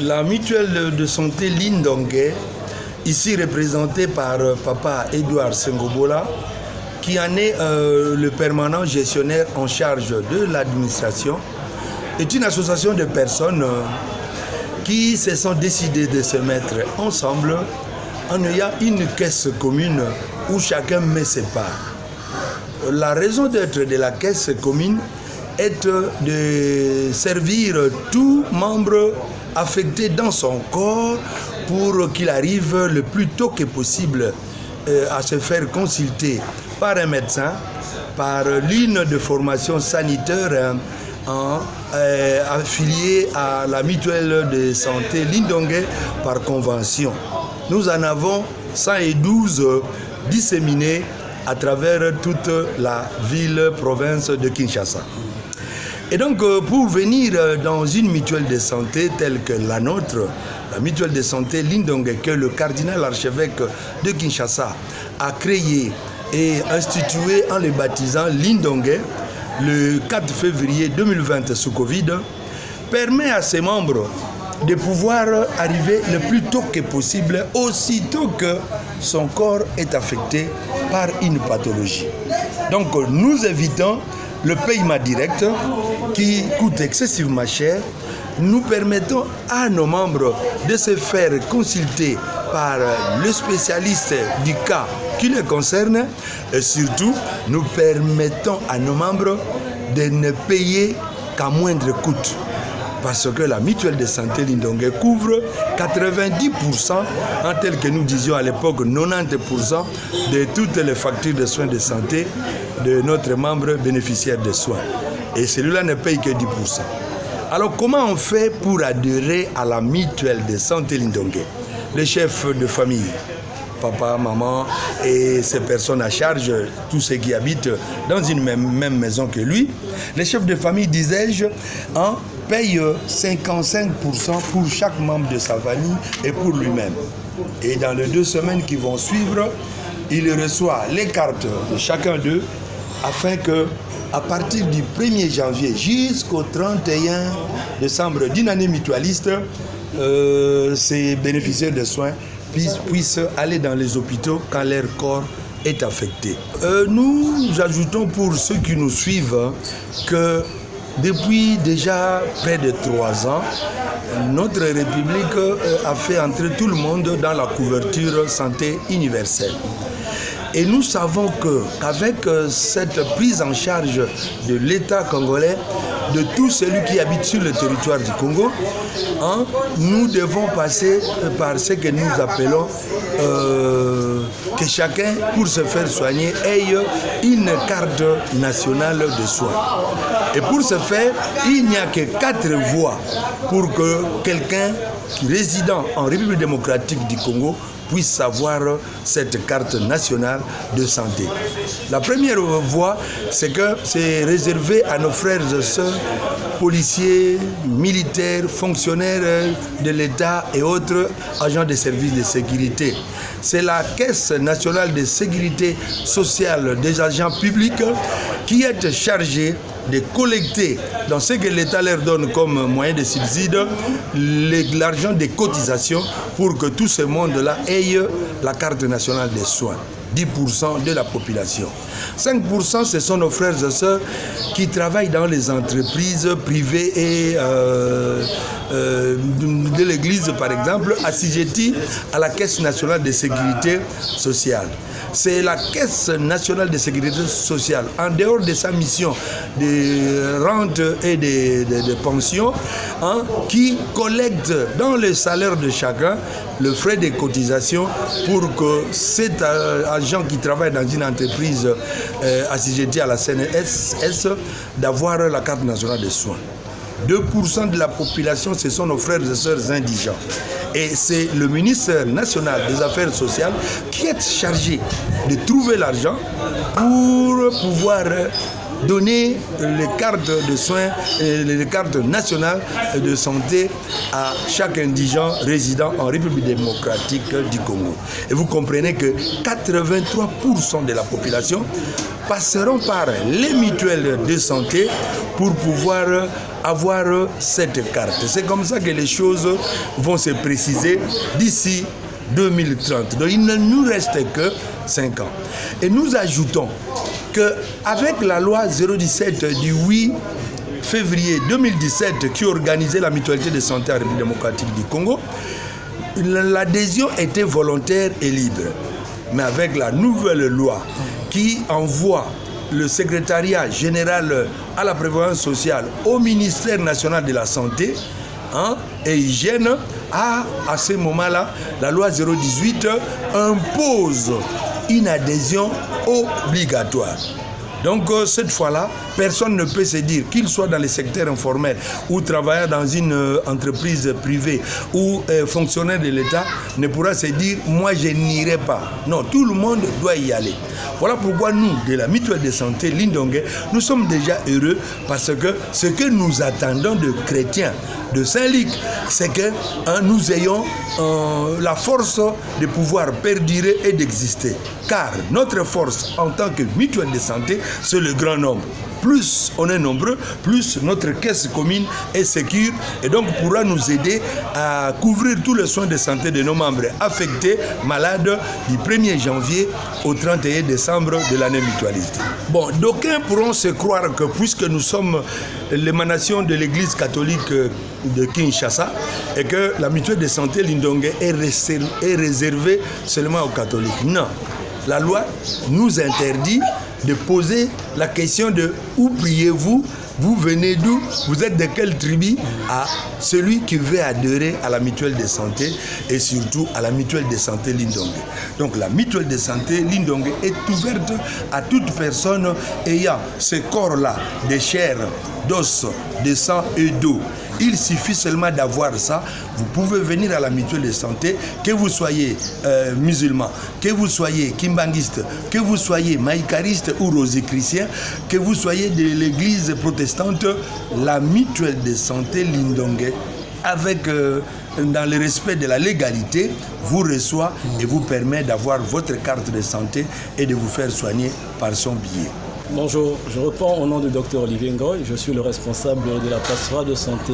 La mutuelle de santé Lindongue, ici représentée par Papa Edouard Sengobola, qui en est le permanent gestionnaire en charge de l'administration, est une association de personnes qui se sont décidées de se mettre ensemble en ayant une caisse commune où chacun met ses parts. La raison d'être de la caisse commune est de servir tout membre affecté dans son corps pour qu'il arrive le plus tôt que possible à se faire consulter par un médecin, par l'une de formation sanitaire affiliée à la mutuelle de santé Lindongue par convention. Nous en avons 112 disséminés à travers toute la ville-province de Kinshasa. Et donc, pour venir dans une mutuelle de santé telle que la nôtre, la mutuelle de santé Lindongue, que le cardinal archevêque de Kinshasa a créé et institué en le baptisant Lindongue le 4 février 2020 sous Covid, permet à ses membres de pouvoir arriver le plus tôt que possible, aussitôt que son corps est affecté par une pathologie. Donc, nous évitons le paiement direct qui coûte excessivement cher. Nous permettons à nos membres de se faire consulter par le spécialiste du cas qui les concerne et surtout nous permettons à nos membres de ne payer qu'à moindre coût. Parce que la mutuelle de santé Lindongue couvre 90%, en tel que nous disions à l'époque 90% de toutes les factures de soins de santé de notre membre bénéficiaire de soins. Et celui-là ne paye que 10%. Alors comment on fait pour adhérer à la mutuelle de santé Lindongue? Le chef de famille, papa, maman et ces personnes à charge, tous ceux qui habitent dans une même maison que lui, les chefs de famille, disais-je, paye 55% pour chaque membre de sa famille et pour lui-même. Et dans les 2 semaines qui vont suivre, il reçoit les cartes de chacun d'eux afin que, à partir du 1er janvier jusqu'au 31 décembre d'une année mutualiste, ces bénéficiaires de soins puissent aller dans les hôpitaux quand leur corps est affecté. Nous ajoutons pour ceux qui nous suivent que depuis déjà près de 3 ans, notre République a fait entrer tout le monde dans la couverture santé universelle. Et nous savons qu'avec cette prise en charge de l'État congolais, de tout celui qui habite sur le territoire du Congo, nous devons passer par ce que nous appelons que chacun, pour se faire soigner, ait une carte nationale de soins. Et pour ce faire, il n'y a que 4 voies pour que quelqu'un qui résident en République démocratique du Congo puisse avoir cette carte nationale de santé. La première voie, c'est que c'est réservé à nos frères et sœurs, policiers, militaires, fonctionnaires de l'État et autres agents des services de sécurité. C'est la Caisse nationale de sécurité sociale des agents publics qui est chargée de collecter dans ce que l'État leur donne comme moyen de subside l'argent des cotisations pour que tout ce monde-là ait la carte nationale des soins. 10% de la population. 5%, ce sont nos frères et sœurs qui travaillent dans les entreprises privées et de l'Église, par exemple, assujettis à la Caisse nationale de sécurité sociale. C'est la Caisse nationale de sécurité sociale, en dehors de sa mission de rente et de pension, qui collecte dans le salaire de chacun le frais de cotisation pour que cet agent qui travaille dans une entreprise assujettie à la CNSS d'avoir la carte nationale de soins. 2% de la population, ce sont nos frères et sœurs indigents. Et c'est le ministère national des Affaires sociales qui est chargé de trouver l'argent pour pouvoir donner les cartes de soins, les cartes nationales de santé à chaque indigent résident en République démocratique du Congo. Et vous comprenez que 83% de la population passeront par les mutuelles de santé pour pouvoir avoir cette carte. C'est comme ça que les choses vont se préciser d'ici 2030. Donc il ne nous reste que 5 ans. Et nous ajoutons qu'avec la loi 017 du 8 février 2017 qui organisait la mutualité de santé en République démocratique du Congo, l'adhésion était volontaire et libre. Mais avec la nouvelle loi qui envoie le secrétariat général à la prévoyance sociale au ministère national de la santé et hygiène, à ce moment-là, la loi 018 impose une adhésion obligatoire. Donc cette fois-là, personne ne peut se dire, qu'il soit dans le secteur informel ou travaillant dans une entreprise privée ou fonctionnaire de l'État, ne pourra se dire, moi je n'irai pas. Non, tout le monde doit y aller. Voilà pourquoi nous, de la mutuelle de santé Lindongué, nous sommes déjà heureux parce que ce que nous attendons de chrétiens de Saint-Luc, c'est que nous ayons la force de pouvoir perdurer et d'exister. Car notre force en tant que mutuelle de santé, c'est le grand nombre. Plus on est nombreux, plus notre caisse commune est sécure et donc pourra nous aider à couvrir tous les soins de santé de nos membres affectés, malades, du 1er janvier au 31 décembre de l'année mutualiste. Bon, d'aucuns pourront se croire que puisque nous sommes l'émanation de l'église catholique de Kinshasa et que la mutuelle de santé Lindongué est réservée seulement aux catholiques. Non, la loi nous interdit de poser la question de où priez-vous, vous venez d'où, vous êtes de quelle tribu, à celui qui veut adhérer à la mutuelle de santé et surtout à la mutuelle de santé Lindongué. Donc la mutuelle de santé Lindongué est ouverte à toute personne ayant ce corps-là de chair, d'os, de sang et d'eau. Il suffit seulement d'avoir ça. Vous pouvez venir à la mutuelle de santé, que vous soyez musulman, que vous soyez kimbanguiste, que vous soyez maïkariste ou rosichristien, que vous soyez de l'église protestante, la mutuelle de santé Lindongué, avec dans le respect de la légalité, vous reçoit et vous permet d'avoir votre carte de santé et de vous faire soigner par son billet. Bonjour, je reprends au nom du Dr Olivier Ngoy. Je suis le responsable de la pastorale de santé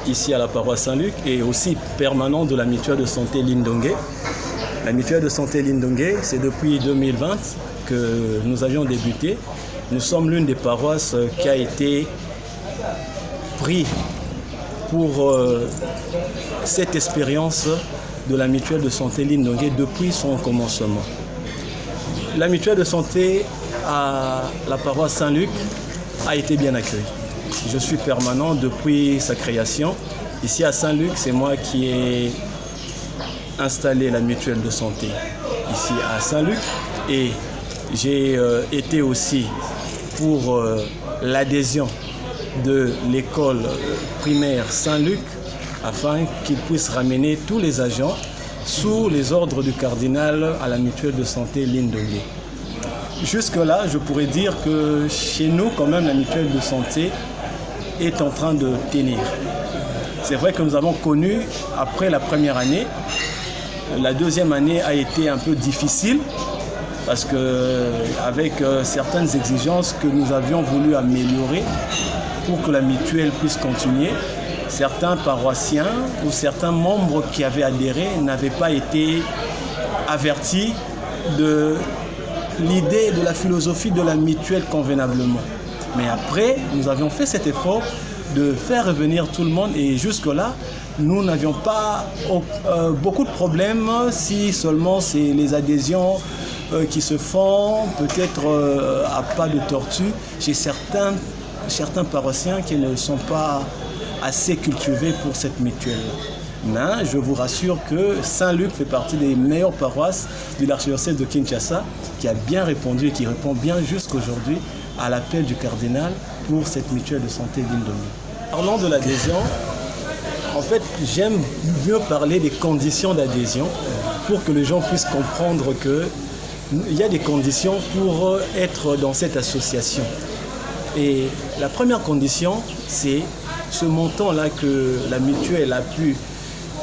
ici à la paroisse Saint-Luc et aussi permanent de la mutuelle de santé Lindongué. La mutuelle de santé Lindongué, c'est depuis 2020 que nous avions débuté. Nous sommes l'une des paroisses qui a été prise pour cette expérience de la mutuelle de santé Lindongué depuis son commencement. La mutuelle de santé à la paroisse Saint-Luc a été bien accueillie. Je suis permanent depuis sa création. Ici à Saint-Luc, c'est moi qui ai installé la mutuelle de santé ici à Saint-Luc et j'ai été aussi pour l'adhésion de l'école primaire Saint-Luc afin qu'il puisse ramener tous les agents sous les ordres du cardinal à la mutuelle de santé Lindongué. Jusque-là, je pourrais dire que chez nous, quand même, la mutuelle de santé est en train de tenir. C'est vrai que nous avons connu, après la première année, la deuxième année a été un peu difficile parce qu'avec certaines exigences que nous avions voulu améliorer pour que la mutuelle puisse continuer, certains paroissiens ou certains membres qui avaient adhéré n'avaient pas été avertis de l'idée de la philosophie de la mutuelle convenablement. Mais après, nous avions fait cet effort de faire revenir tout le monde et jusque-là, nous n'avions pas beaucoup de problèmes si seulement c'est les adhésions qui se font peut-être à pas de tortue chez certains paroissiens qui ne sont pas assez cultivés pour cette mutuelle. Mais je vous rassure que Saint-Luc fait partie des meilleures paroisses de l'archidiocèse de Kinshasa qui a bien répondu et qui répond bien jusqu'aujourd'hui à l'appel du cardinal pour cette mutuelle de santé Lindongué. Parlant de l'adhésion, en fait, j'aime mieux parler des conditions d'adhésion pour que les gens puissent comprendre qu'il y a des conditions pour être dans cette association. Et la première condition, c'est ce montant-là que la mutuelle a pu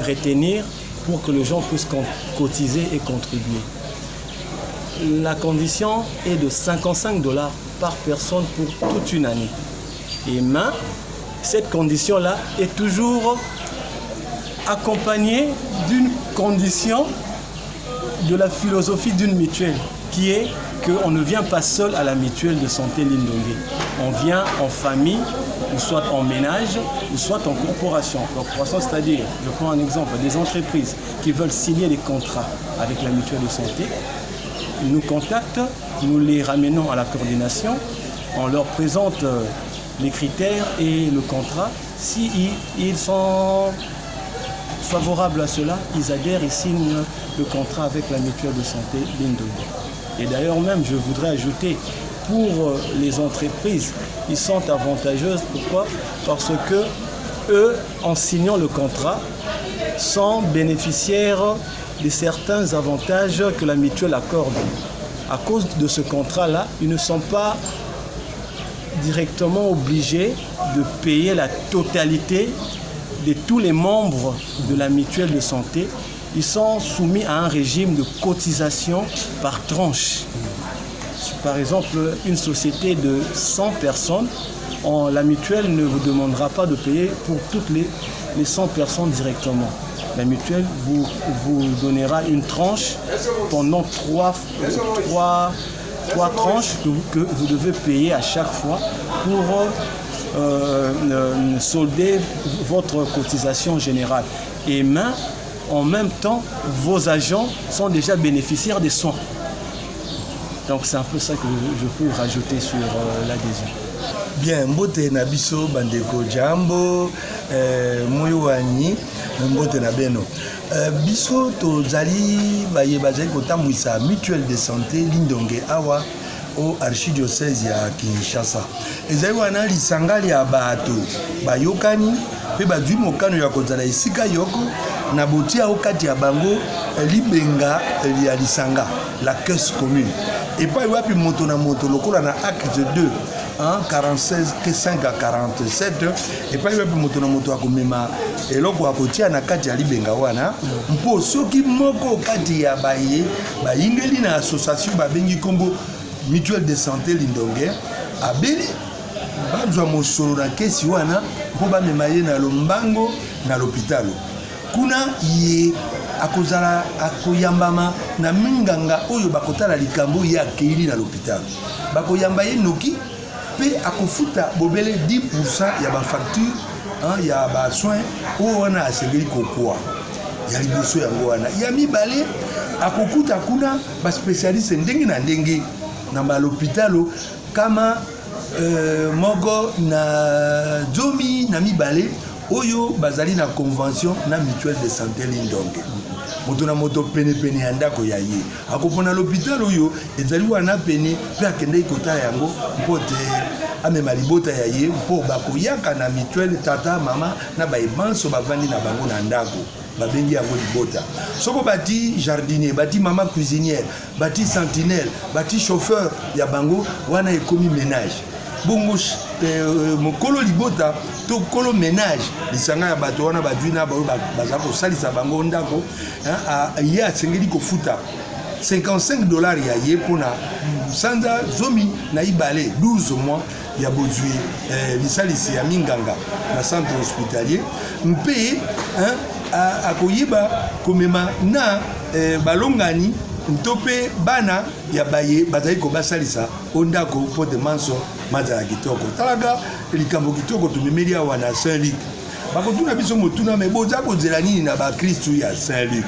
retenir pour que les gens puissent cotiser et contribuer. La condition est de $55 par personne pour toute une année. Et cette condition-là est toujours accompagnée d'une condition de la philosophie d'une mutuelle, qui est qu'on ne vient pas seul à la mutuelle de santé Lindongue. On vient en famille, ou soit en ménage, ou soit en corporation. Corporation, c'est-à-dire, je prends un exemple, des entreprises qui veulent signer des contrats avec la mutuelle de santé, ils nous contactent, nous les ramenons à la coordination, on leur présente les critères et le contrat. Si ils sont favorables à cela, ils adhèrent et signent le contrat avec la mutuelle de santé Lindongue. Et d'ailleurs même, je voudrais ajouter, pour les entreprises, ils sont avantageuses. Pourquoi? Parce que eux, en signant le contrat, sont bénéficiaires de certains avantages que la mutuelle accorde. À cause de ce contrat-là, ils ne sont pas directement obligés de payer la totalité de tous les membres de la mutuelle de santé. Ils sont soumis à un régime de cotisation par tranche. Par exemple, une société de 100 personnes, la mutuelle ne vous demandera pas de payer pour toutes les 100 personnes directement. La mutuelle vous donnera une tranche pendant trois tranches que vous devez payer à chaque fois pour solder votre cotisation générale. Et en même temps, vos agents sont déjà bénéficiaires des soins. Donc c'est un peu ça que je peux rajouter sur l'adhésion. Bien, mbote na biso bandeko jambo moyowani mbote na beno biso tozali bazali kotambwisa mutuelle de santé Lindongue awa au archidiocèse ya Kinshasa. Ezali wana lisanga ya bato bayokani pe bazwi mokano ya kozala esika yoko na botia okati ya bango libenga ya lisanga la caisse commune. Et pas wapi moto na moto lokola na acte 2 46 5 à 47 et pas wapi moto na moto akomema eloko akotia na kati ya libenga wana mpo soki moko kati ya baye bayingeli na association babengi kombo mutuelle de santé Lindongue abeli bazwa mosolo na kesi wana mpo bamema ye na lombango na l'hôpital kuna ye akozala akoyambama na minganga oyo bakotala likambo ye akeili na l'hôpital bakoyamba ye noki pe akofuta bobele 10% ya bafacture ya basoin oyo wana asengeli kokoa ya liboso yango wana ya mibale akokuta kuna baspecialiste ndenge na ndenge na l'hôpital kama moko na zomi na mibale oyo bazali na convention na mutuelle de santé Lindongue. Moto na moto pene ya ndako ya ye akopona l'hôpital oyo ezali wana pene pe akende kota yango mpote amema libota ya ye mpo bakoyaka na mutuelle tata mama na baebanso bavandi na bango na ndako babengi yango libota soko bati jardinier bati mama cuisinière bati sentinelle bati chauffeur ya bango wana ekomi ménage bongo mokolo libota to kolo ménage lisanga ya bato wana badwi na baza kosalisa bango ndako ye asengeli kofuta $55 ya ye mpona sanza zomi na ibale 12 mois ya bozwi lisalisi ya minganga na centre hospitalier mpe akoyeba komema na balongani ntope bana ya baye bazali kobasalisa ondako mpo te manso mazala kitoko talaga likambo kitoko tumemeli awa na Saint-Luc bakotuna biso motuna me boza kozela nini na bakristu ya Saint-Luc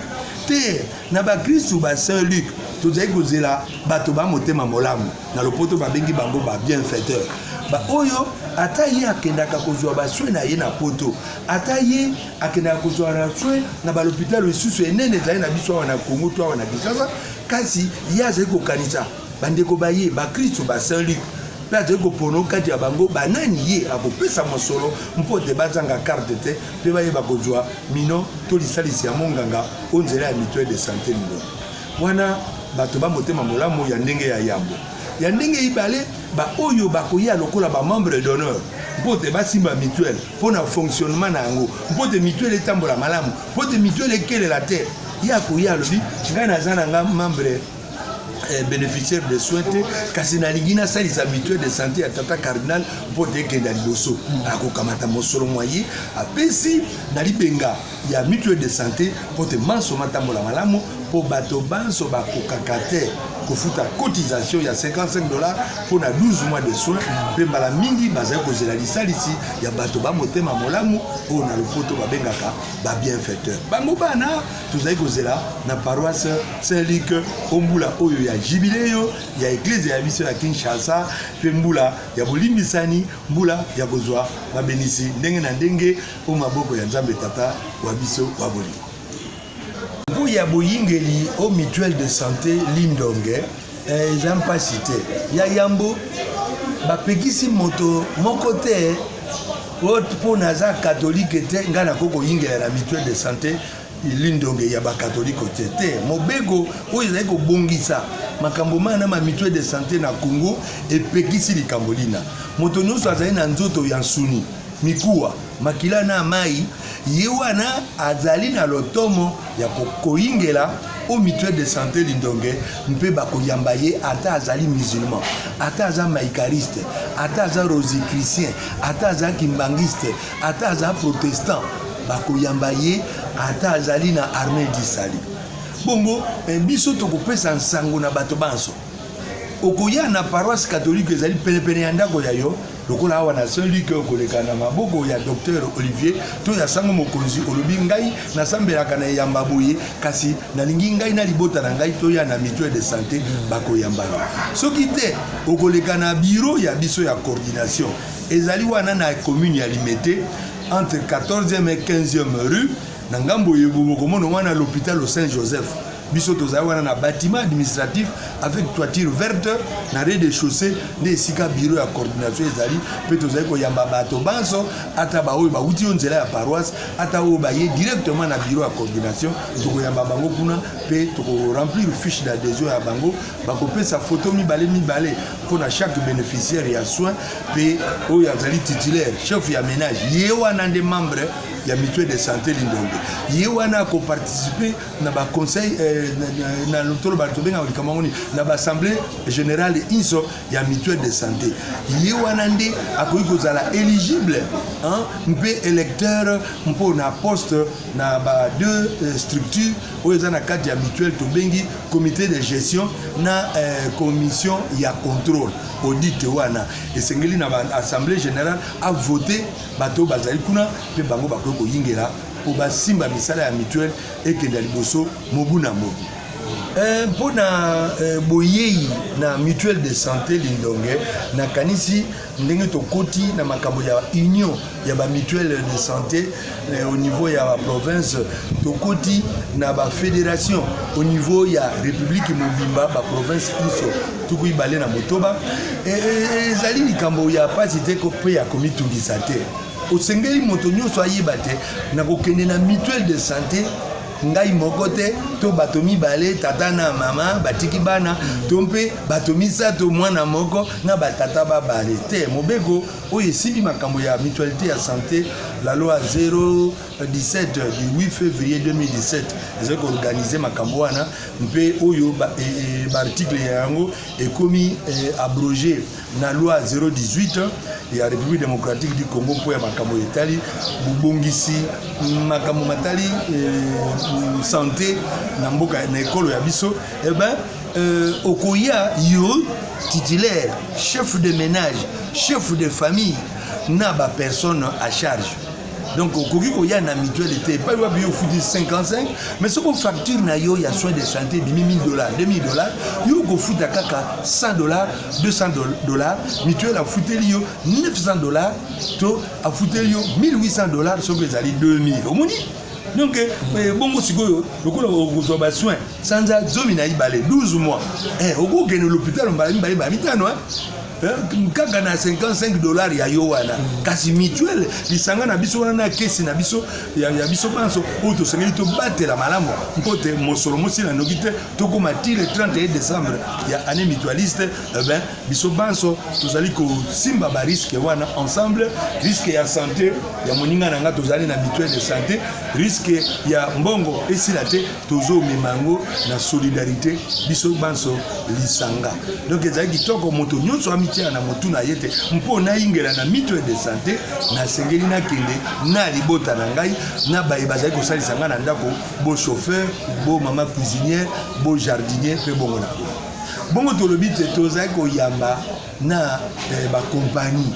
te na bakristu ba Saint-Luc tozali kozela bato ba motema molamu na lopoto babengi bango ba bienfaiteur ba oyo ata ye akendaka kozwa baswe na ye na poto ata ye akendaka kozwa na swe na balopitalo lisusu enene ezali na biso awa na Kongo to awa na Kinshasa kasi ye azali kokanisa bandeko baye bakristu ba Saint-Luc mpe azali kopona kati ya bango banani ye akopesa mosolo mpo te bazanga carte te mpe bayeba kozwa mino to lisalisi ya monganga o nzela ya mutuelle de santé Lindongue wana bato ba motema molamu ya ndenge ya yambo ya ndenge ibale ba oyo bakoya lokola ba membre d'honneur mpo te basimba mutuelle mpona fonctionnement na yango mpo te mutuelle etambola malamu mpo te mutuelle ekelela te ye akoya alobi ngai naza na nga membre bénéficiaire de soins kasi nalingi nasalisa mutuelle de santé ya tata cardinal mpo te ekenda liboso akokamata mosolo mwaye apesi nalibenga ya mutuelle de santé mpo te manso matambola malamu mpo bato banso bakokaka te kofuta cotisation ya $55 pour 12 mois de soins mpe mbala mingi bazali kozela lisalisi ya bato bamotema molamu oyo na lopoto babengaka babienfaiteur bango bana tozali kozela na paroisse Saint-Luc ombula oyo ya jubileo ya eglise ya biso ya Kinshasa mpe mbula ya bolimbisani mbula ya kozwa babenisi ndenge na ndenge o maboko ya Nzambe tata wa biso wa bolingo. Mpo ya boyingeli au mutuelle de santé Lindonge eza mpasi te ya yambo bapekisi moto moko te mpo naza katolike te ngai nakoki koyingela na mutuelle de santé Lindonge ya bakatolike te mobeko oyo ezali kobongisa makambo mana ma mutuelle de santé na Congo epekisi likambo lina moto nyonso azali na nzoto ya nsuni mikuwa makila na mai ye wana azali na lotomo ya koyingela au mutuelle de santé Lindonge mpe bakoyamba ye ata azali musulman ata aza maikariste ata aza rosicrucien ata aza kimbangiste ata aza protestant bakoyamba ye ata azali na armée d'Isali bongo biso tokopesa nsango na bato banso okoya na paroisse catholique ezali penepene ya ndako ya yo lokola awa na Saint-Luc okoleka na maboko ya docteur Olivier to ya sango mokonzi olobi ngai nasambelaka na yamba boye kasi nalingi ngai na libota na ngai to ya na mutuelle de santé bakoyamba soki te okoleka na bureau ya biso ya coordination ezali wana na commune ya Limete entre 14e et 15e rue na ngambo yebo komona wana l'hôpital au Saint-Joseph biso tozali wana na bâtiment administratif avec toiture verte na rez-de-chaussée nde esika bureau ya coordination ezali mpe tozali koyamba bato banso ata baoyo bauti yo nzela ya paroisse ata oyo baye directement na bureau ya coordination tokoyamba bango kuna mpe tokoremplir fiche d'adhésion ya bango bakopesa photo mibale mpo na chaque bénéficiaire ya soin mpe oyo azali titulaire chef ya ménage ye wana nde membre ya mutuelle de santé Lindonge ye wana akoparticipe na baconseil na lotolo bato benga likambo ngoni na l'assemblée générale inso ya mutuelle de santé ye wana nde akoki kozala éligible mpe électeur mpo na poste na ba deux structures oyo eza na kati ya mutuelle tobengi comité de gestion na commission ya contrôle audit wana esengeli na assemblée générale a voté bato bazali kuna mpe bango bakoki koyingela mpo basimba misala ya mutuelle ekenda liboso mobu na mobu mpo na boyei na mutuelle de santé Lindonge nakanisi ndenge tokoti na makambo ya union ya ba mutuelle de santé au niveau ya ba province tokoti na ba fédération au niveau ya république mobimba ba province iso tukuyibale na motoba ezali likambo ya pasi te ko pe ya komitungisa te osengeli moto nyonso ayeba te na kokende na mutuelle de santé ngai moko te to bato mibale tata na mama batiki bana to mpe bato misato mwana moko na batata babale te mobeko oyo esimbi makambo ya mutualité ya santé la loi 017 du 8 février 2017 ezali koorganize makambo wana mpe oyo baarticle yango ekomi abrogé na loi 018 ya République démocratique du Congo mpo ya makambo etali bubongisi makambo matali santé na mboka na ekolo ya biso okoya yo titulaire chef de ménage chef de famille na ba personne à charge donc okoki koya na mutuelle te pas yo bio futi 55 mais ce qu'on facture na yo ya soins de santé bi $1000 $2000 yo ko futa kaka $100 $200 mutuelle a futeli yo $900 to a futeli yo $1800 soki ezali 2000 omoni donc bongo sikoyo lokola okozwa ba soins sanza zomi na ibale 12 mois okokende l'hôpital mbala mibale ba mitano kaka na 55 dollars ya yo wana kasi mutuelle lisanga na biso wana na kesi na biso ya biso banso ou to sengeli to batela malamu mpote mosolo mosi na nokite to koma ti le 31 décembre ya année mutualiste biso banso tozali ko simba ba risque wana ensemble, risque ya santé ya moninga nanga tozali na mutuelle de santé, risque ya mbongo esilate tozo memango na solidarité biso banso lisanga. Donc ezali kitoko moto nyonso amitié na motu na yete mpo na ingela na mutuelle de santé na sengeli na kende na libota na ngai na baye bazali ko salisa nga na ndako bo chauffeur bo mama cuisinière bo jardinier pe bongo na bongo tolobi te tozali ko yamba na ba compagnie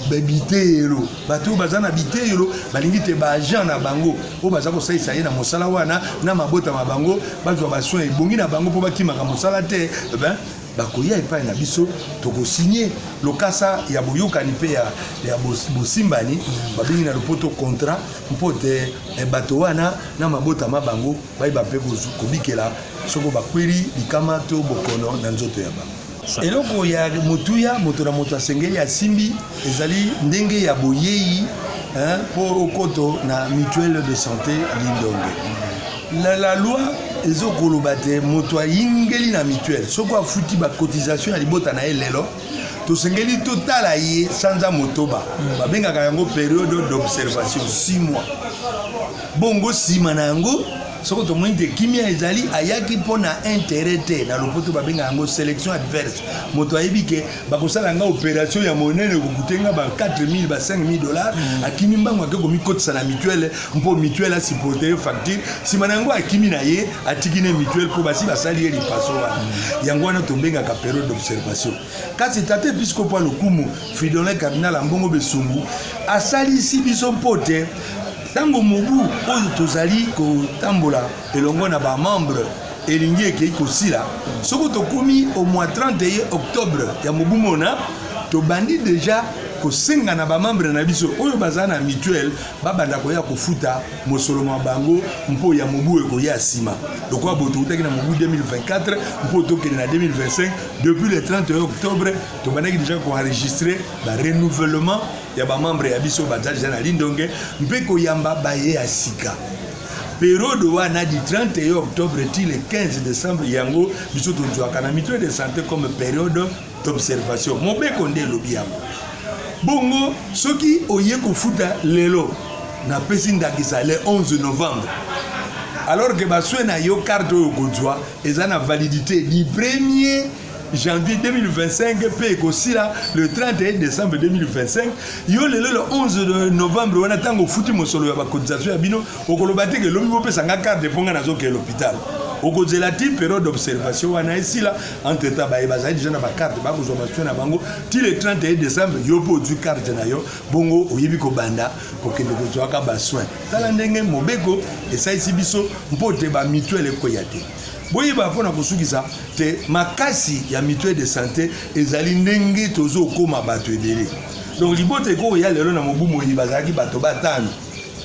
babitelo bato bazana bitelo balingi te ba agent na bango o bazako saisa ye na mosala wana na mabota mabango bazwa ba soin ebongi na bango po bakimaka mosala te bakoya epai na biso tokosigner lokasa ya boyokani pe ya bosimbani babengi na lopoto contrat mpote bato wana na mabota mabango bayeba pe kobikela soko bakweli likama to bokono na nzoto ya bango. Eloko ya motuya moto na moto asengeli ya simbi ezali ndenge ya boyei pour okoto na mutuelle de santé Lindonge. La loi ezokoloba te moto ayingeli na mutuelle soko afuti ba cotisation ya libota na elelo tosengeli totala ye sanza motoba babengaka yango période d'observation 6 mois bongo sima na yango soko to mwinte kimia ezali ayaki pona intérêt te na lopoto babenga yango sélection adverse moto ayebike bakosala nga opération ya monene kokutenga ba 4000 ba 5000 dollars akimi mbango akeko mikotisa na mutuelle mpo mutuelle asipote facture sima na yango akimi na ye atikine mutuelle po basi basali eli paso wana yango wana tobenga ka période d'observation kasi tate episcopo lokumu Fridolin cardinal Ambongo Besungu asalisi biso mpote tango mobu oyo tozali kotambola elongo na ba membre elingi ekei kosila soko tokomi au mois 31 octobre ya mobu mona tobandi déjà kosenga na ba membre na biso oyo bazana na mutuelle babanda koya kofuta mosolo ma bango mpo ya mobu ekoya sima lokwa boto utaki na mobu 2024 mpo tokende na 2025 depuis le 31 octobre tobandaki déjà ko enregistrer ba renouvellement ya ba membre ya biso bazali na Lindonge mpe koyamba baye ya sika période wana du 31 octobre ti le 15 décembre yango biso tozwaka na mutuelle de santé comme période d'observation mobeko nde lobi yango bongo soki oye kofuta lelo na pesi ndakisa le 11 novembre alors que baswe na yo carte oyo kozwa eza na validité du 1er janvier 2025 pe kosila le 31 décembre 2025 yo lelo le 11 novembre wana tango futi mosolo ya ba cotisation ya bino okoloba te ke lobi bopesa nga carte ponga nazo ke l'hôpital okozela ti période d'observation wana esila entre temps ba bazali déjà na ba carte ba kozwa baswe na bango ti le 31 décembre yo po du carte na yo bongo oyebi ko banda kokende kozwa ka ba soin tala ndenge mobeko esaisi biso mpote ba mutuelle ekoyate boyeba pona kosukisa te makasi ya mutuelle de santé ezali ndenge tozo koma bato ebele donc libote eko ya lelo na mobu moyi bazaki bato batano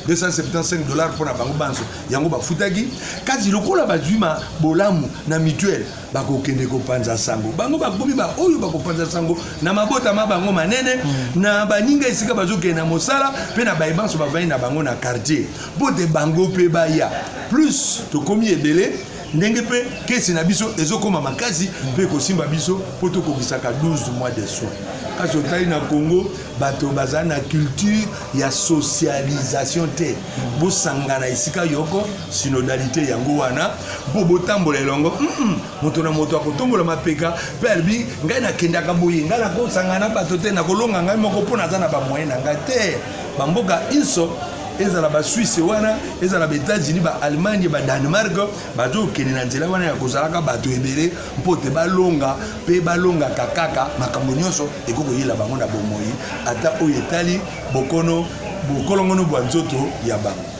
275 dollars pour na bango banso yango bafutaki kasi lokola bazwima bolamu na mutuelle bakokende kopanza sango bango bakomi ba oyo bakopanza sango na mabota ma bango manene na baninga esika bazokende na mosala pe na bayibanso bavani na bango na quartier bote bango pe baya plus tokomi ebele ndenge pe kesi na biso ezokoma makasi pe kosimba biso po tokokisaka 12 mois de soins kasi otali na Congo bato bazali na culture ya socialisation te bosangana esika yoko synodalité yango wana po botambola elongo moto na moto akotombola mapeka pe albi ngai nakendaka boye ngai nakosangana bato te nakolonga ngai moko mpo naza na bamoyen na ngai te bamboka iso ezala ba Suisse wana ezala ba États-Unis ba Allemagne ba Danemark bazo kene na nzela wana ya kozalaka bato ebele mpote balonga pe balonga kakaka makambo nyonso ekoko yela bango na bomoi ata oyo etali bokono bokolongono bwa nzoto ya bango.